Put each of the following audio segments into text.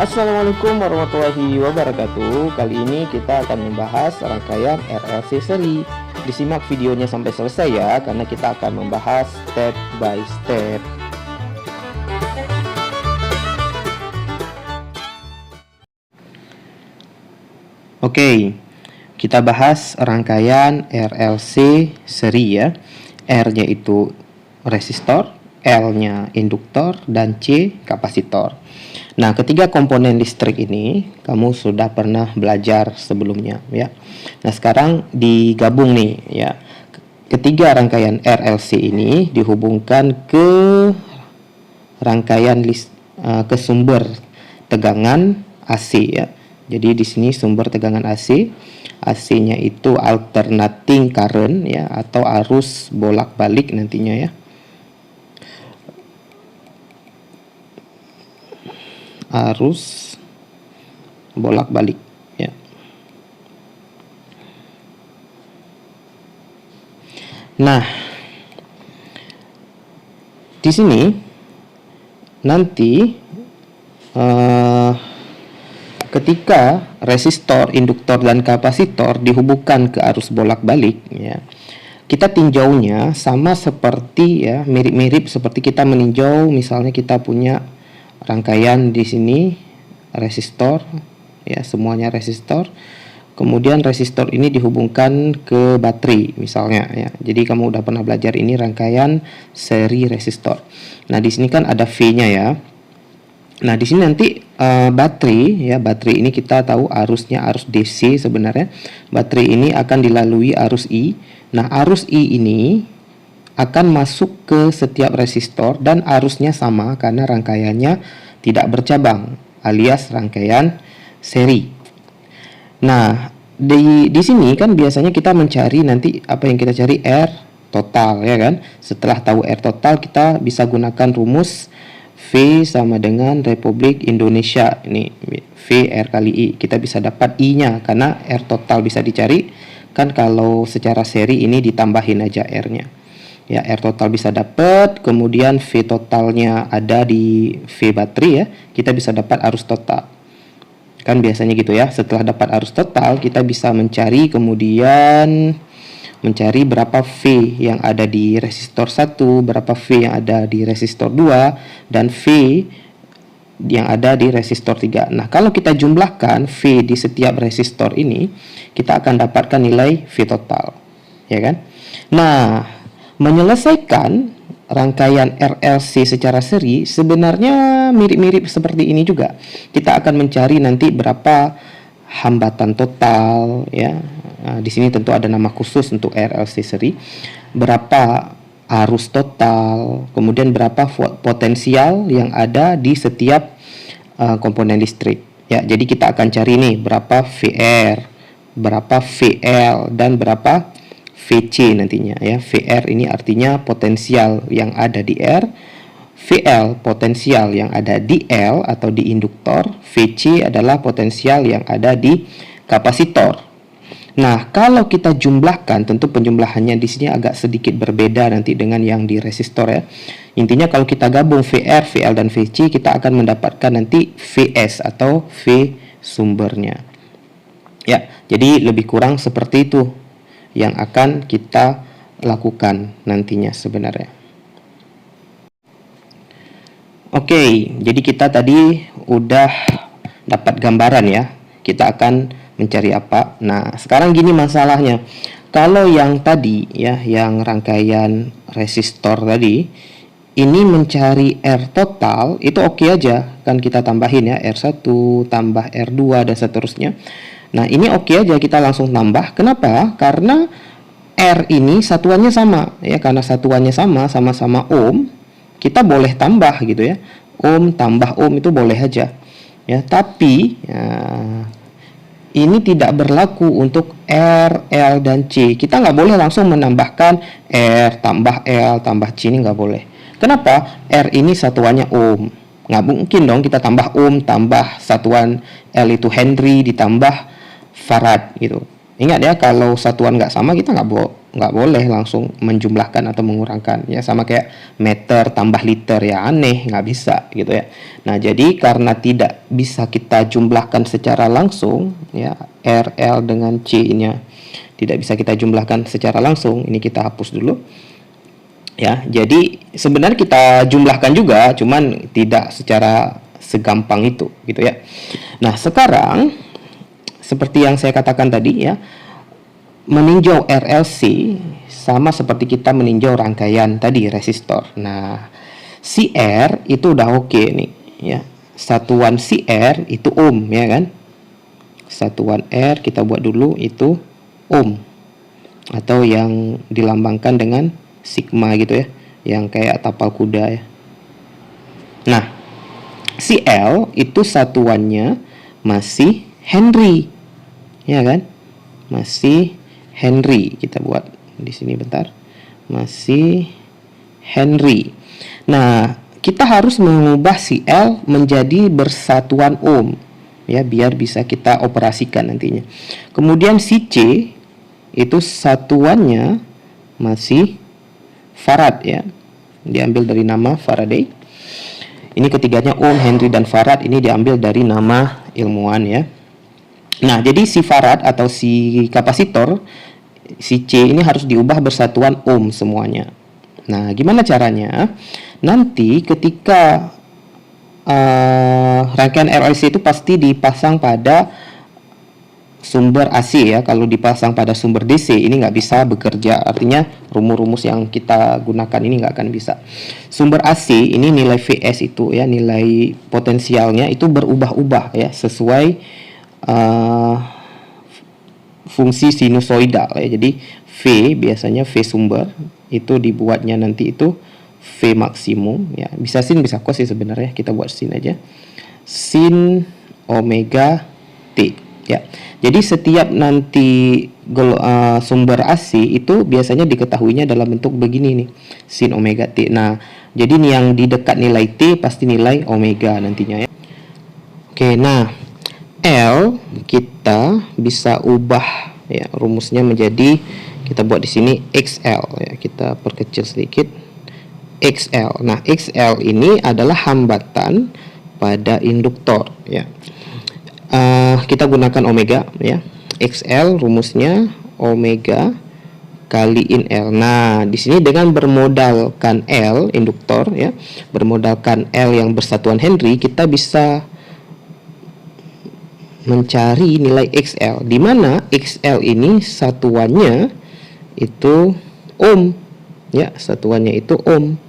Assalamualaikum warahmatullahi wabarakatuh. Kali ini kita akan membahas rangkaian RLC seri. Disimak videonya sampai selesai ya, karena kita akan membahas step by step. Oke, kita bahas rangkaian RLC seri ya. R-nya itu resistor, L-nya induktor, dan C kapasitor. Nah, ketiga komponen listrik ini kamu sudah pernah belajar sebelumnya ya. Nah, sekarang digabung nih ya. Ketiga rangkaian RLC ini dihubungkan ke rangkaian ke sumber tegangan AC ya. Jadi di sini sumber tegangan AC. AC-nya itu alternating current ya, atau arus bolak-balik nantinya ya. Arus bolak-balik ya. Nah, di sini nanti ketika resistor, induktor, dan kapasitor dihubungkan ke arus bolak-balik ya, kita tinjaunya sama seperti ya, mirip-mirip seperti kita meninjau misalnya kita punya rangkaian di sini resistor ya, semuanya resistor. Kemudian resistor ini dihubungkan ke baterai misalnya ya. Jadi kamu udah pernah belajar ini rangkaian seri resistor. Nah, di sini kan ada V-nya ya. Nah, di sini nanti baterai ya, baterai ini kita tahu arusnya arus DC sebenarnya. Baterai ini akan dilalui arus I. Nah, arus I ini akan masuk ke setiap resistor dan arusnya sama karena rangkaiannya tidak bercabang alias rangkaian seri. Nah, di sini kan biasanya kita mencari nanti apa yang kita cari, R total ya kan. Setelah tahu R total, kita bisa gunakan rumus V sama dengan Republik Indonesia. Ini V R kali I. Kita bisa dapat I-nya karena R total bisa dicari kan, kalau secara seri ini ditambahin aja R-nya. Ya, R total bisa dapat, kemudian V totalnya ada di V baterai ya, kita bisa dapat arus total. Kan biasanya gitu ya, setelah dapat arus total kita bisa mencari, kemudian mencari berapa V yang ada di resistor 1, berapa V yang ada di resistor 2, dan V yang ada di resistor 3. Nah, kalau kita jumlahkan V di setiap resistor ini, kita akan dapatkan nilai V total, ya kan? Nah, menyelesaikan rangkaian RLC secara seri sebenarnya mirip-mirip seperti ini juga. Kita akan mencari nanti berapa hambatan total ya. Nah, di sini tentu ada nama khusus untuk RLC seri. Berapa arus total, kemudian berapa potensial yang ada di setiap komponen listrik. Ya, jadi kita akan cari nih berapa VR, berapa VL, dan berapa VC nantinya ya. VR ini artinya potensial yang ada di R, VL potensial yang ada di L atau di induktor, VC adalah potensial yang ada di kapasitor. Nah, kalau kita jumlahkan, tentu penjumlahannya di sini agak sedikit berbeda nanti dengan yang di resistor ya. Intinya kalau kita gabung VR, VL, dan VC, kita akan mendapatkan nanti VS atau V sumbernya. Ya, jadi lebih kurang seperti itu yang akan kita lakukan nantinya sebenarnya. Oke, jadi kita tadi udah dapat gambaran ya, kita akan mencari apa. Nah, sekarang gini masalahnya. Kalau yang tadi ya, yang rangkaian resistor tadi, ini mencari R total, itu oke aja, kan kita tambahin ya, R1 tambah R2 dan seterusnya. Nah, ini oke aja, kita langsung tambah. Kenapa? Karena R ini satuannya sama ya, karena satuannya sama-sama ohm, kita boleh tambah gitu ya. Ohm tambah ohm itu boleh aja ya. Tapi ya, ini tidak berlaku untuk R, L, dan C. Kita nggak boleh langsung menambahkan R tambah L tambah C, ini nggak boleh. Kenapa? R ini satuannya ohm. Nggak mungkin dong kita tambah ohm tambah satuan L itu Henry ditambah farad gitu. Ingat ya, kalau satuan nggak sama kita nggak boleh langsung menjumlahkan atau mengurangkan ya, sama kayak meter tambah liter ya, aneh, nggak bisa gitu ya. Nah, jadi karena tidak bisa kita jumlahkan secara langsung ya, RL dengan C-nya tidak bisa kita jumlahkan secara langsung, ini kita hapus dulu ya. Jadi sebenarnya kita jumlahkan juga, cuman tidak secara segampang itu gitu ya. Nah, sekarang seperti yang saya katakan tadi ya, meninjau RLC sama seperti kita meninjau rangkaian tadi resistor. Nah, CR itu udah oke nih ya. Satuan CR itu ohm ya kan. Satuan R kita buat dulu itu ohm, atau yang dilambangkan dengan sigma gitu ya, yang kayak tapal kuda ya. Nah, CL itu satuannya masih Henry ya kan, masih Henry. Kita buat di sini bentar, masih Henry. Nah, kita harus mengubah CL menjadi bersatuan ohm ya, biar bisa kita operasikan nantinya. Kemudian si C itu satuannya masih Farad ya, diambil dari nama Faraday. Ini ketiganya ohm, Henry, dan Farad ini diambil dari nama ilmuwan ya. Nah, jadi si Farad atau si kapasitor, si C ini harus diubah bersatuan ohm semuanya. Nah, gimana caranya? Nanti ketika rangkaian RLC itu pasti dipasang pada sumber AC ya. Kalau dipasang pada sumber DC ini nggak bisa bekerja, artinya rumus-rumus yang kita gunakan ini nggak akan bisa. Sumber AC ini nilai VS itu ya, nilai potensialnya itu berubah-ubah ya, sesuai fungsi sinusoidal ya. Jadi V biasanya V sumber itu dibuatnya nanti itu V maksimum ya, bisa sin bisa cos sih sebenarnya, kita buat sin aja, sin omega T ya. Jadi setiap nanti sumber AC itu biasanya diketahuinya dalam bentuk begini nih, sin omega T. Nah, jadi yang di dekat nilai T pasti nilai omega nantinya ya. Oke, nah L kita bisa ubah ya rumusnya menjadi, kita buat di sini XL ya, kita perkecil sedikit, XL. Nah, XL ini adalah hambatan pada induktor ya. Kita gunakan omega ya. XL rumusnya omega kaliin L. Nah, di sini dengan bermodalkan L induktor ya, bermodalkan L yang bersatuan Henry, kita bisa mencari nilai XL, di mana XL ini satuannya itu ohm ya, satuannya itu ohm.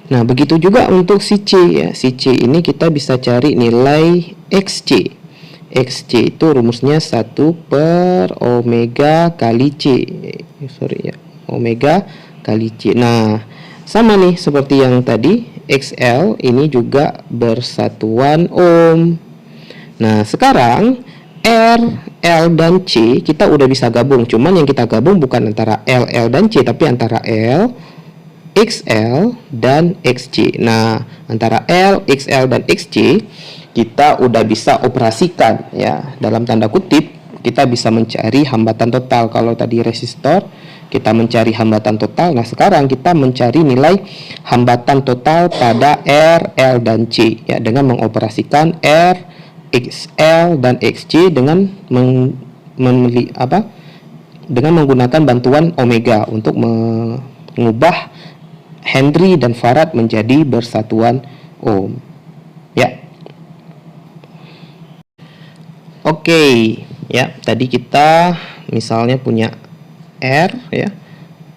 Nah, begitu juga untuk si C ya. Si C ini kita bisa cari nilai XC. XC itu rumusnya 1 per omega kali C. Sorry ya, omega kali C. Nah, sama nih seperti yang tadi, XL ini juga bersatuan ohm. Nah, sekarang R, L, dan C kita udah bisa gabung. Cuman yang kita gabung bukan antara L, L, dan C, tapi antara L, XL, dan XC. Nah, antara L, XL, dan XC kita udah bisa operasikan ya. Dalam tanda kutip, kita bisa mencari hambatan total. Kalau tadi resistor, kita mencari hambatan total. Nah, sekarang kita mencari nilai hambatan total pada R, L, dan C ya, dengan mengoperasikan R, XL, dan XC dengan dengan menggunakan bantuan omega untuk mengubah Henry dan Farad menjadi bersatuan ohm ya. Oke ya, tadi kita misalnya punya R ya,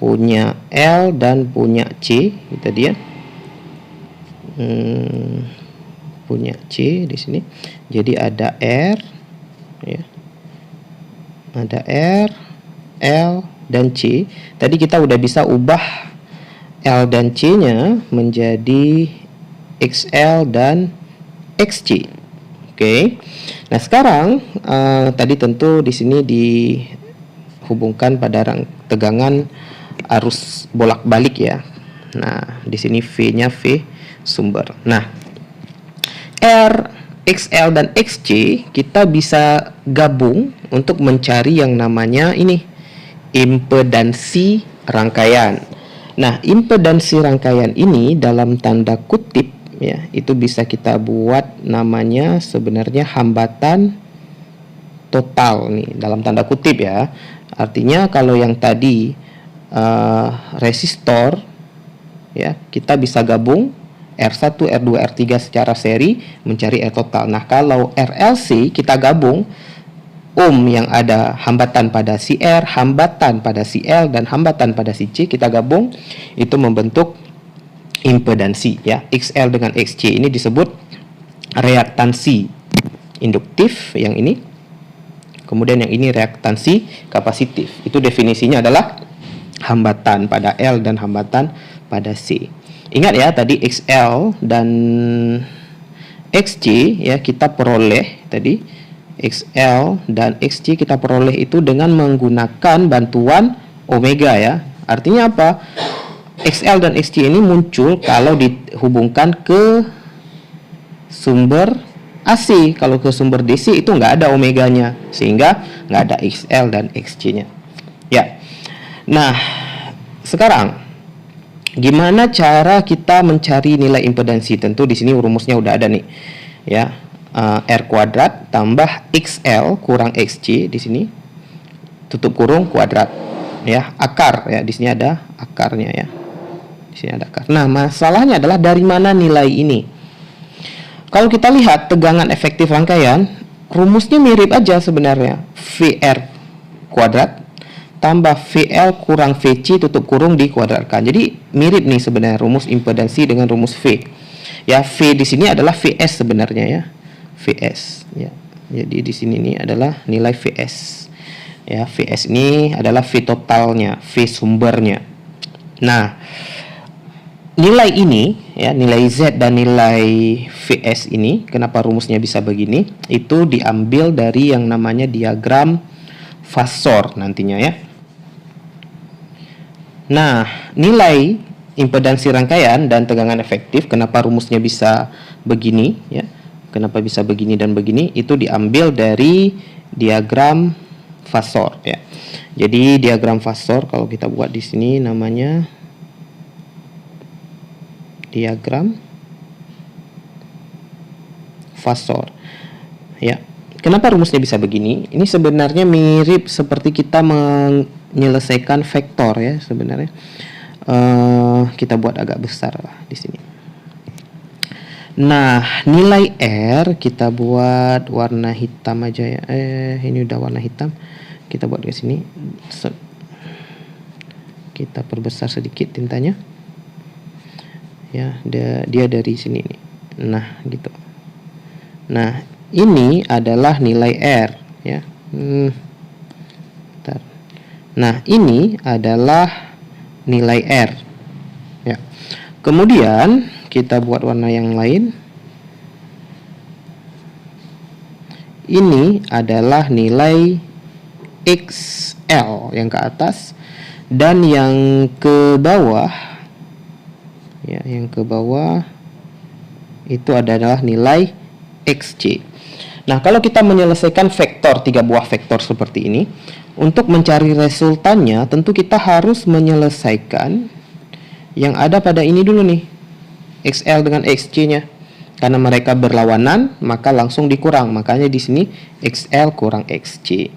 punya L, dan punya C tadi ya. Punya C di sini. Jadi ada R ya, ada R, L, dan C. Tadi kita udah bisa ubah L dan C-nya menjadi XL dan XC. Oke. Nah, sekarang tadi tentu di sini dihubungkan pada tegangan arus bolak-balik ya. Nah, di sini V-nya V sumber. Nah, R, XL, dan XC kita bisa gabung untuk mencari yang namanya ini, impedansi rangkaian. Nah, impedansi rangkaian ini dalam tanda kutip ya, itu bisa kita buat namanya sebenarnya hambatan total nih dalam tanda kutip ya. Artinya kalau yang tadi resistor ya, kita bisa gabung R1, R2, R3 secara seri mencari R total. Nah, kalau RLC kita gabung yang ada hambatan pada si R, hambatan pada si L, dan hambatan pada si C, kita gabung itu membentuk impedansi ya. XL dengan XC ini disebut reaktansi induktif yang ini. Kemudian yang ini reaktansi kapasitif. Itu definisinya adalah hambatan pada L dan hambatan pada C. Ingat ya, tadi XL dan XC ya kita peroleh tadi. XL dan XC kita peroleh itu dengan menggunakan bantuan omega ya. Artinya apa? XL dan XC ini muncul kalau dihubungkan ke sumber AC. Kalau ke sumber DC itu nggak ada omeganya, sehingga nggak ada XL dan XC-nya. Ya. Nah, sekarang gimana cara kita mencari nilai impedansi? Tentu di sini rumusnya udah ada nih, ya. R kuadrat tambah XL kurang XC di sini, tutup kurung kuadrat, ya. Akar ya, di sini ada akarnya ya. Di sini ada akar. Nah, masalahnya adalah dari mana nilai ini? Kalau kita lihat tegangan efektif rangkaian, rumusnya mirip aja sebenarnya. VR kuadrat tambah VL kurang VC tutup kurung dikuadratkan. Jadi mirip nih sebenarnya rumus impedansi dengan rumus V. Ya, V di sini adalah VS sebenarnya ya. VS ya. Jadi di sini ini adalah nilai VS. Ya, VS ini adalah V totalnya, V sumbernya. Nah, nilai ini ya, nilai Z dan nilai VS ini, kenapa rumusnya bisa begini? Itu diambil dari yang namanya diagram fasor nantinya ya. Nah, nilai impedansi rangkaian dan tegangan efektif, kenapa rumusnya bisa begini ya? Kenapa bisa begini dan begini? Itu diambil dari diagram fasor ya. Jadi diagram fasor kalau kita buat di sini namanya diagram fasor ya. Kenapa rumusnya bisa begini? Ini sebenarnya mirip seperti kita menyelesaikan vektor ya sebenarnya. Kita buat agak besar lah di sini. Nah, nilai R kita buat warna hitam aja ya. Ini udah warna hitam. Kita buat ke sini. Kita perbesar sedikit tintanya. Ya, dia dari sini nih. Nah, gitu. Nah, ini adalah nilai R ya. Bentar. Nah, ini adalah nilai R ya. Kemudian kita buat warna yang lain. Ini adalah nilai XL yang ke atas, dan yang ke bawah ya, yang ke bawah itu adalah nilai XC. Nah, kalau kita menyelesaikan vektor, 3 buah vektor seperti ini, untuk mencari resultannya tentu kita harus menyelesaikan yang ada pada ini dulu nih, XL dengan XC-nya. Karena mereka berlawanan, maka langsung dikurang. Makanya di sini XL kurang XC.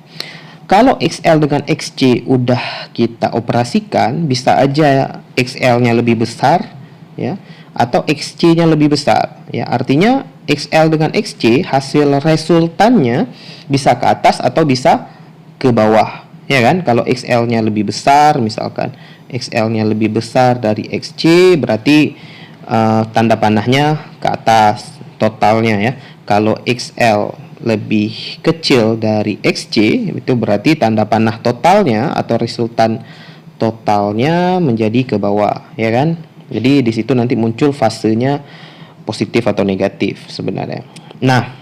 Kalau XL dengan XC udah kita operasikan, bisa aja XL-nya lebih besar ya, atau XC-nya lebih besar ya. Artinya XL dengan XC hasil resultannya bisa ke atas atau bisa ke bawah ya kan. Kalau XL-nya lebih besar, misalkan XL-nya lebih besar dari XC, berarti tanda panahnya ke atas totalnya ya. Kalau XL lebih kecil dari XC, itu berarti tanda panah totalnya atau resultan totalnya menjadi ke bawah ya kan. Jadi di situ nanti muncul fasenya positif atau negatif sebenarnya. Nah,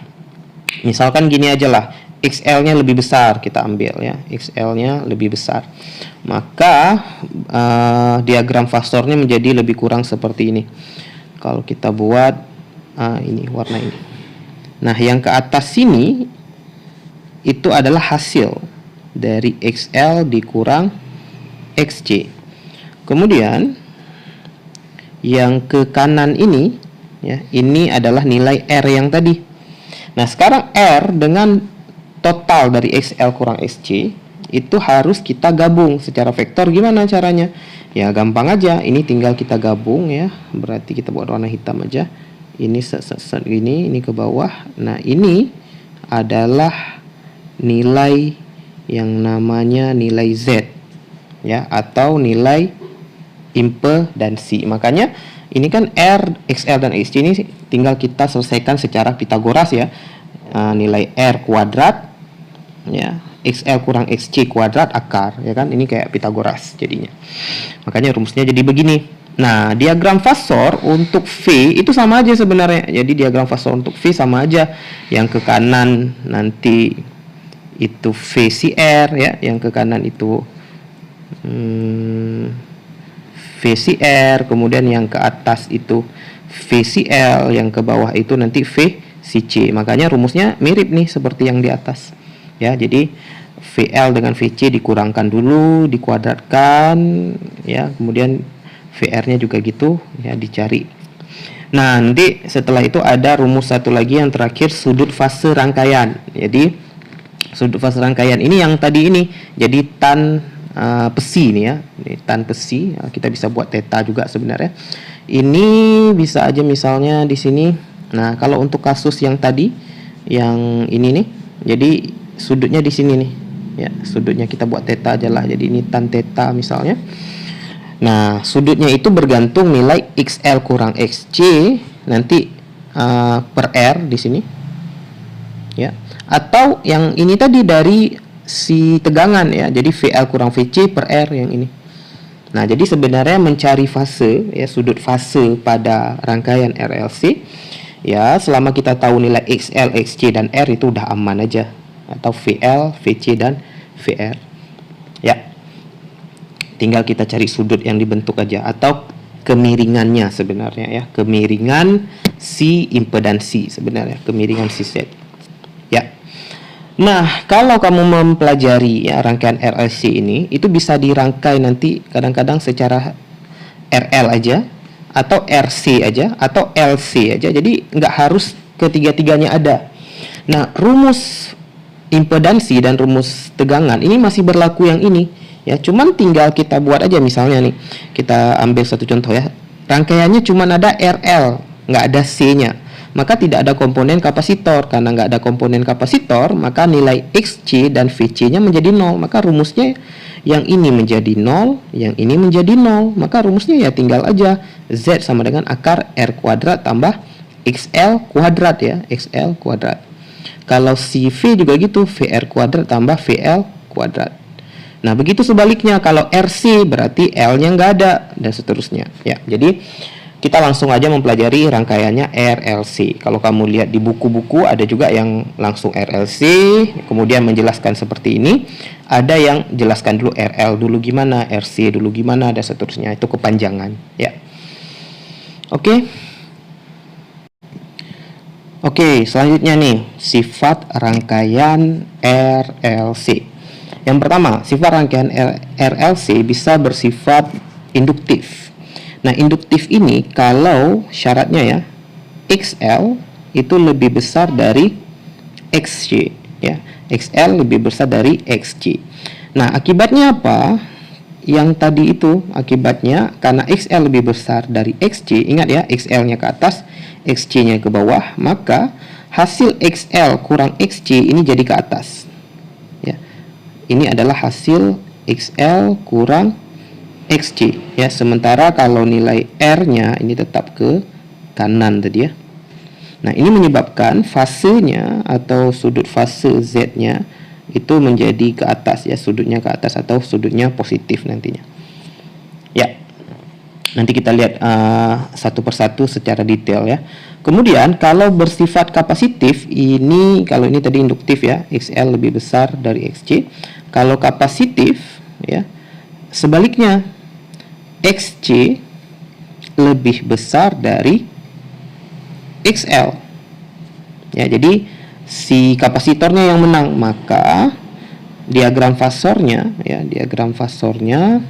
misalkan gini aja lah, XL-nya lebih besar kita ambil ya, XL-nya lebih besar, maka diagram fasornya menjadi lebih kurang seperti ini. Kalau kita buat ini warna ini, nah yang ke atas sini itu adalah hasil dari XL dikurang XC. Kemudian yang ke kanan ini ya, ini adalah nilai R yang tadi. Nah, sekarang R dengan total dari XL kurang XC itu harus kita gabung secara vektor. Gimana caranya? Ya gampang aja, ini tinggal kita gabung ya. Berarti kita buat warna hitam aja. Ini ini ke bawah. Nah, ini adalah nilai yang namanya nilai Z ya, atau nilai impedansi. Makanya ini kan R, XL dan XC ini tinggal kita selesaikan secara Pitagoras ya. Nilai R kuadrat ya, XL kurang XC kuadrat akar ya kan, ini kayak Pitagoras jadinya. Makanya rumusnya jadi begini. Nah, diagram fasor untuk V itu sama aja sebenarnya. Jadi diagram fasor untuk V sama aja. Yang ke kanan nanti itu VCR ya, yang ke kanan itu VCR, kemudian yang ke atas itu VCL, yang ke bawah itu nanti VCC. Makanya rumusnya mirip nih seperti yang di atas. Ya, jadi VL dengan VC dikurangkan dulu, dikuadratkan ya, kemudian VR-nya juga gitu ya, dicari. Nah, nanti setelah itu ada rumus satu lagi yang terakhir, sudut fase rangkaian. Jadi sudut fase rangkaian ini yang tadi ini jadi tan pesi nih ya. Ini tan pesi, ya, kita bisa buat theta juga sebenarnya. Ini bisa aja misalnya di sini. Nah, kalau untuk kasus yang tadi yang ini nih, jadi sudutnya di sini nih. Ya, sudutnya kita buat theta aja lah. Jadi ini tan theta misalnya. Nah, sudutnya itu bergantung nilai XL kurang XC nanti per R di sini. Ya. Atau yang ini tadi dari si tegangan ya. Jadi VL kurang VC per R yang ini. Nah, jadi sebenarnya mencari fase ya, sudut fase pada rangkaian RLC ya, selama kita tahu nilai XL, XC dan R itu udah aman aja. Atau VL, VC dan VR. Ya. Tinggal kita cari sudut yang dibentuk aja, atau kemiringannya sebenarnya ya, kemiringan si impedansi sebenarnya, kemiringan si Z. Ya. Nah, kalau kamu mempelajari ya rangkaian RLC ini, itu bisa dirangkai nanti kadang-kadang secara RL aja, atau RC aja, atau LC aja. Jadi nggak harus ketiga-tiganya ada. Nah, rumus impedansi dan rumus tegangan ini masih berlaku yang ini. Ya, cuman tinggal kita buat aja, misalnya nih, kita ambil satu contoh ya. Rangkaiannya cuman ada RL, nggak ada C-nya. Maka tidak ada komponen kapasitor. Karena nggak ada komponen kapasitor, maka nilai XC dan VC-nya menjadi 0. Maka rumusnya yang ini menjadi 0, yang ini menjadi 0. Maka rumusnya ya tinggal aja Z sama dengan akar R kuadrat tambah XL kuadrat ya, XL kuadrat. Kalau si V juga gitu, VR kuadrat tambah VL kuadrat. Nah, begitu sebaliknya, kalau RC berarti L-nya nggak ada, dan seterusnya. Ya, jadi kita langsung aja mempelajari rangkaiannya RLC. Kalau kamu lihat di buku-buku, ada juga yang langsung RLC, kemudian menjelaskan seperti ini. Ada yang jelaskan dulu RL dulu gimana, RC dulu gimana, dan seterusnya. Itu kepanjangan. Ya, oke. Oke, selanjutnya nih, sifat rangkaian RLC. Yang pertama, sifat rangkaian RLC bisa bersifat induktif. Nah, induktif ini kalau syaratnya ya, XL itu lebih besar dari XC ya. XL lebih besar dari XC. Nah, akibatnya apa? Yang tadi itu akibatnya karena XL lebih besar dari XC, ingat ya, XL-nya ke atas, XC-nya ke bawah, maka hasil XL kurang XC ini jadi ke atas. Ya. Ini adalah hasil XL kurang XC ya, sementara kalau nilai R-nya ini tetap ke kanan tadi ya. Nah, ini menyebabkan fasenya atau sudut fase Z-nya itu menjadi ke atas ya, sudutnya ke atas atau sudutnya positif nantinya. Ya. Nanti kita lihat satu persatu secara detail ya. Kemudian kalau bersifat kapasitif ini, kalau ini tadi induktif ya, XL lebih besar dari XC. Kalau kapasitif ya, sebaliknya XC lebih besar dari XL. Ya, jadi si kapasitornya yang menang, maka diagram fasornya ya, diagram fasornya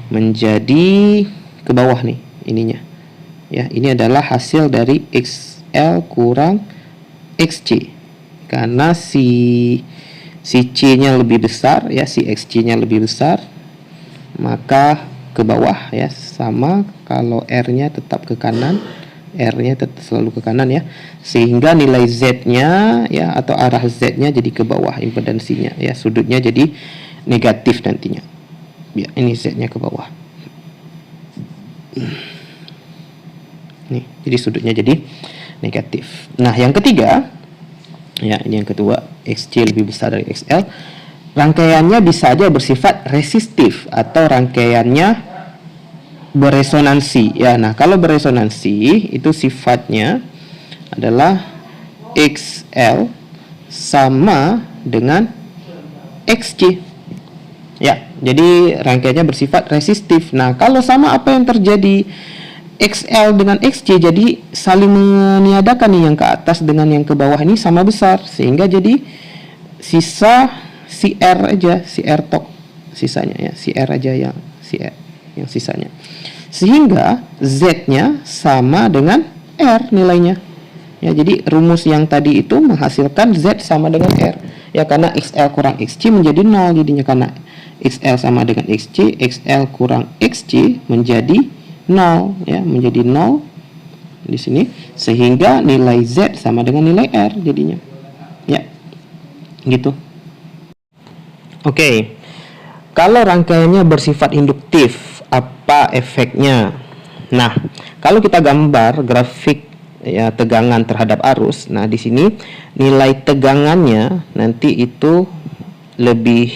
menjadi ke bawah nih ininya. Ya, ini adalah hasil dari XL kurang XC. Karena si C-nya lebih besar ya, si XC-nya lebih besar, maka ke bawah ya, sama kalau R-nya tetap ke kanan, R-nya tetap selalu ke kanan ya, sehingga nilai Z-nya ya atau arah Z-nya jadi ke bawah impedansinya ya, sudutnya jadi negatif nantinya. Ya, ini Z-nya ke bawah. Nih, jadi sudutnya jadi negatif. Nah, yang ketiga, ya ini yang kedua, XC lebih besar dari XL. Rangkaiannya bisa saja bersifat resistif atau rangkaiannya beresonansi. Ya, nah kalau beresonansi itu sifatnya adalah XL sama dengan XC. Ya, jadi rangkaiannya bersifat resistif. Nah, kalau sama apa yang terjadi? XL dengan XC jadi saling meniadakan nih, yang ke atas dengan yang ke bawah ini sama besar, sehingga jadi sisa CR aja, CR tok sisanya ya, CR aja yang CR yang sisanya, sehingga Z-nya sama dengan R nilainya ya. Jadi rumus yang tadi itu menghasilkan Z sama dengan R ya, karena XL kurang XC menjadi 0 jadinya, karena XL sama dengan XC, XL kurang XC menjadi 0 ya, menjadi 0 di sini, sehingga nilai Z sama dengan nilai R jadinya ya, gitu. Oke. Kalau rangkaiannya bersifat induktif, apa efeknya? Nah, kalau kita gambar grafik ya tegangan terhadap arus, nah di sini nilai tegangannya nanti itu lebih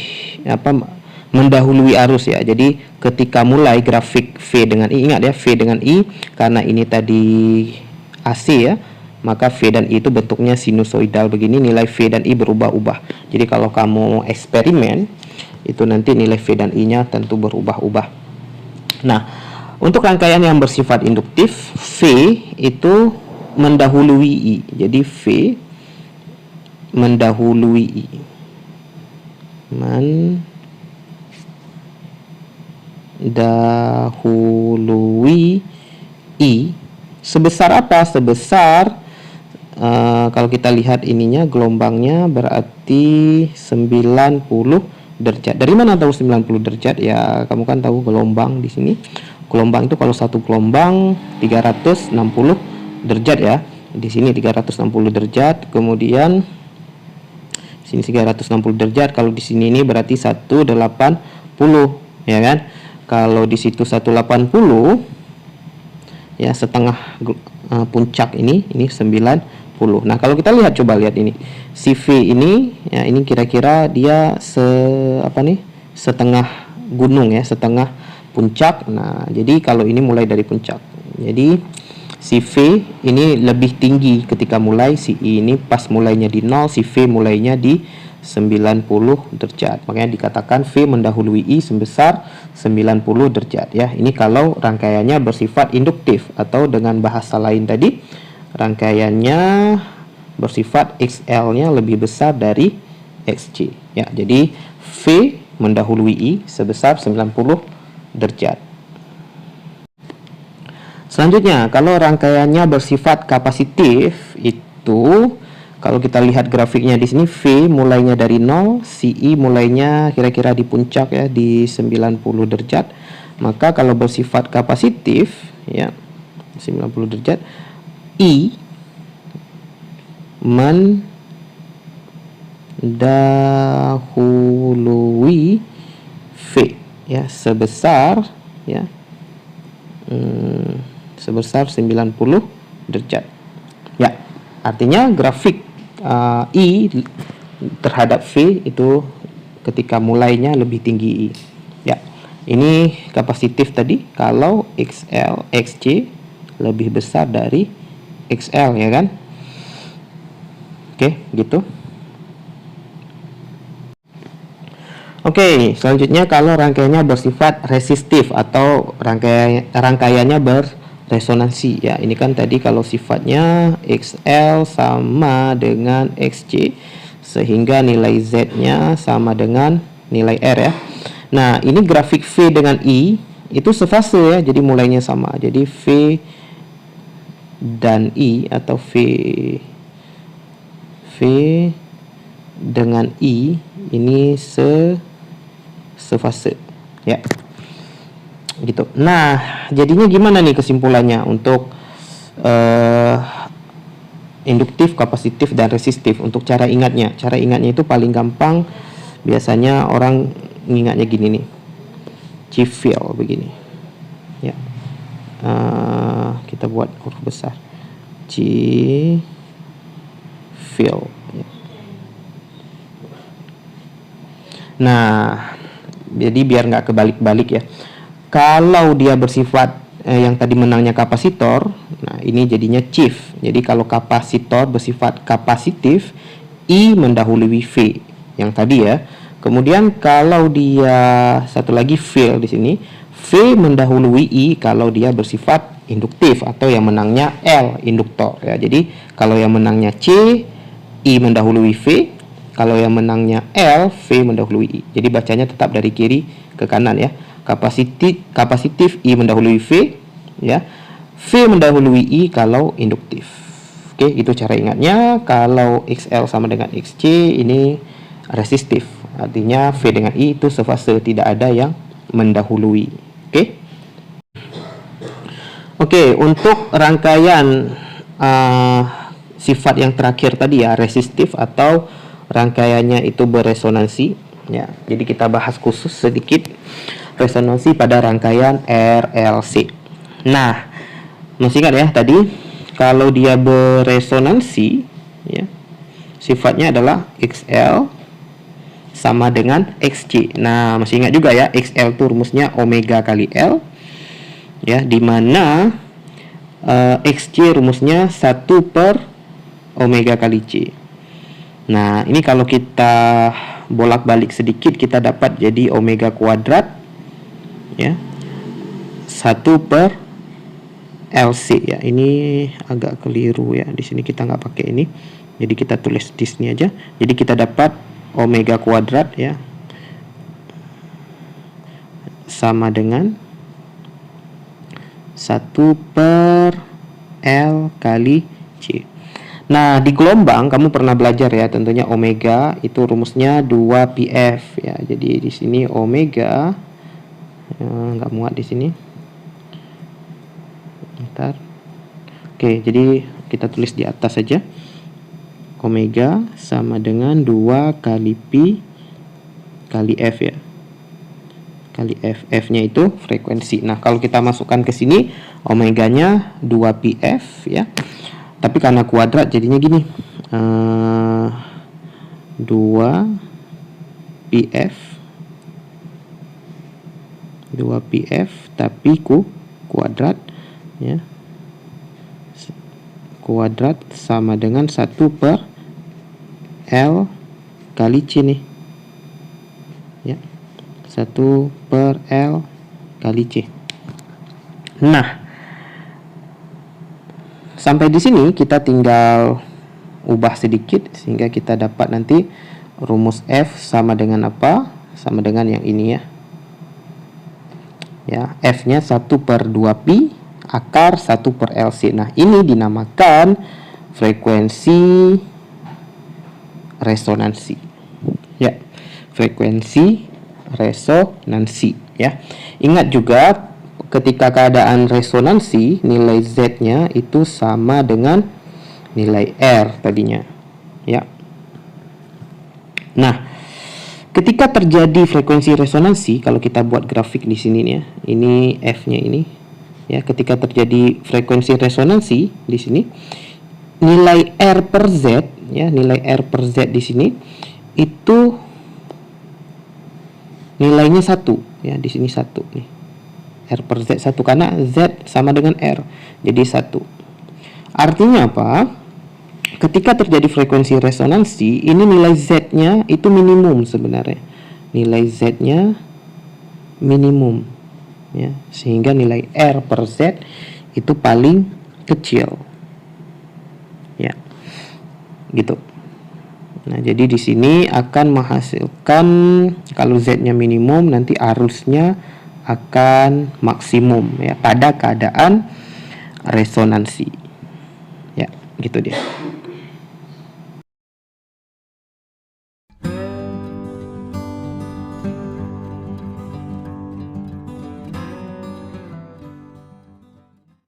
mendahului arus ya. Jadi ketika mulai grafik V dengan I, ingat ya, V dengan I karena ini tadi AC ya, maka V dan I itu bentuknya sinusoidal begini, nilai V dan I berubah-ubah. Jadi kalau kamu eksperimen itu nanti nilai V dan I nya tentu berubah-ubah. Nah, untuk rangkaian yang bersifat induktif, V itu mendahului I. Jadi V mendahului I. Dahului I sebesar apa? Sebesar kalau kita lihat ininya gelombangnya berarti 90 derajat. Dari mana tahu 90 derajat? Ya, kamu kan tahu gelombang di sini. Gelombang itu kalau satu gelombang 360 derajat ya. Di sini 360 derajat, kemudian sini 360 derajat. Kalau di sini ini berarti 180 ya kan? Kalau di situ 180 ya, setengah puncak ini 90. Nah, kalau kita lihat, coba lihat ini. Si V ini ya, ini kira-kira dia setengah gunung ya, setengah puncak. Nah, jadi kalau ini mulai dari puncak. Jadi si V ini lebih tinggi ketika mulai, si I ini pas mulainya di 0, si V mulainya di 90 derajat. Makanya dikatakan V mendahului I sebesar 90 derajat ya. Ini kalau rangkaiannya bersifat induktif, atau dengan bahasa lain tadi rangkaiannya bersifat XL-nya lebih besar dari XC ya. Jadi V mendahului I sebesar 90 derajat. Selanjutnya, kalau rangkaiannya bersifat kapasitif, itu kalau kita lihat grafiknya di sini, V mulainya dari 0, si I mulainya kira-kira di puncak ya, di 90 derajat. Maka kalau bersifat kapasitif ya, 90 derajat, I mendahului V ya, sebesar 90 derajat ya. Artinya grafik I terhadap V itu ketika mulainya lebih tinggi I ya. Ini kapasitif tadi kalau XL XC lebih besar dari XL ya kan. Oke, gitu. Oke, selanjutnya kalau rangkaiannya bersifat resistif atau rangkaiannya berresonansi ya. Ini kan tadi kalau sifatnya XL sama dengan XC, sehingga nilai Z-nya sama dengan nilai R ya. Nah, ini grafik V dengan I itu sefase ya, jadi mulainya sama. Jadi V dan I atau V dengan I ini sefase ya. Gitu. Nah, jadinya gimana nih kesimpulannya untuk induktif, kapasitif, dan resistif? Untuk cara ingatnya itu paling gampang, biasanya orang ingatnya gini nih, Civil begini ya. Kita buat huruf besar, Civil ya. Nah, jadi biar nggak kebalik-balik ya, kalau dia bersifat yang tadi menangnya kapasitor, nah ini jadinya chief. Jadi kalau kapasitor bersifat kapasitif, I mendahului V yang tadi ya. Kemudian kalau dia satu lagi V di sini, V mendahului I kalau dia bersifat induktif atau yang menangnya L, induktor ya. Jadi kalau yang menangnya C, I mendahului V. Kalau yang menangnya L, V mendahului I. Jadi bacanya tetap dari kiri ke kanan ya. Kapasitif I mendahului V ya. V mendahului I kalau induktif. Oke, itu cara ingatnya. Kalau XL sama dengan XC ini resistif. Artinya V dengan I itu sefase, tidak ada yang mendahului. Oke, untuk rangkaian sifat yang terakhir tadi ya, resistif atau rangkaiannya itu beresonansi ya. Jadi kita bahas khusus sedikit resonansi pada rangkaian RLC. Nah, masih ingat ya tadi kalau dia beresonansi ya, sifatnya adalah XL sama dengan XC. Nah, masih ingat juga ya, XL itu rumusnya omega kali L ya, dimana XC rumusnya 1 per omega kali C. Nah, ini kalau kita bolak-balik sedikit, kita dapat jadi omega kuadrat ya, 1 per LC ya. Ini agak keliru ya, di sini kita nggak pakai ini, jadi kita tulis di sini aja. Jadi kita dapat omega kuadrat ya sama dengan 1 per L kali C. Nah, di gelombang kamu pernah belajar ya, tentunya omega itu rumusnya 2πf ya. Jadi di sini omega nggak muat di sini. Bentar. Oke, jadi kita tulis di atas saja. Omega sama dengan 2 kali pi kali f ya. Kali f. F-nya itu frekuensi. Nah, kalau kita masukkan ke sini omeganya 2πf ya. Tapi karena kuadrat jadinya gini, 2πf tapi kuadrat ya, kuadrat sama dengan 1 per L kali C nih ya, 1 per L kali C. Nah, sampai di sini kita tinggal ubah sedikit sehingga kita dapat nanti rumus F sama dengan apa? Sama dengan yang ini ya. Ya, F-nya 1 per 2pi akar 1 per LC. Nah, ini dinamakan frekuensi resonansi. Ya, frekuensi resonansi ya. Ingat juga ketika keadaan resonansi, nilai Z-nya itu sama dengan nilai R tadinya ya. Nah, ketika terjadi frekuensi resonansi, kalau kita buat grafik di sini nih ya, ini F-nya ini ya, ketika terjadi frekuensi resonansi di sini, nilai R per Z ya, nilai R per Z di sini itu nilainya 1 ya, di sini 1 nih. R per Z 1 karena Z sama dengan R, jadi 1. Artinya apa? Ketika terjadi frekuensi resonansi, ini nilai Z-nya itu minimum sebenarnya. Nilai Z-nya minimum ya, sehingga nilai R per Z itu paling kecil ya, gitu Nah, jadi di sini akan menghasilkan kalau Z-nya minimum, nanti arusnya akan maksimum ya pada keadaan resonansi. Ya, gitu dia.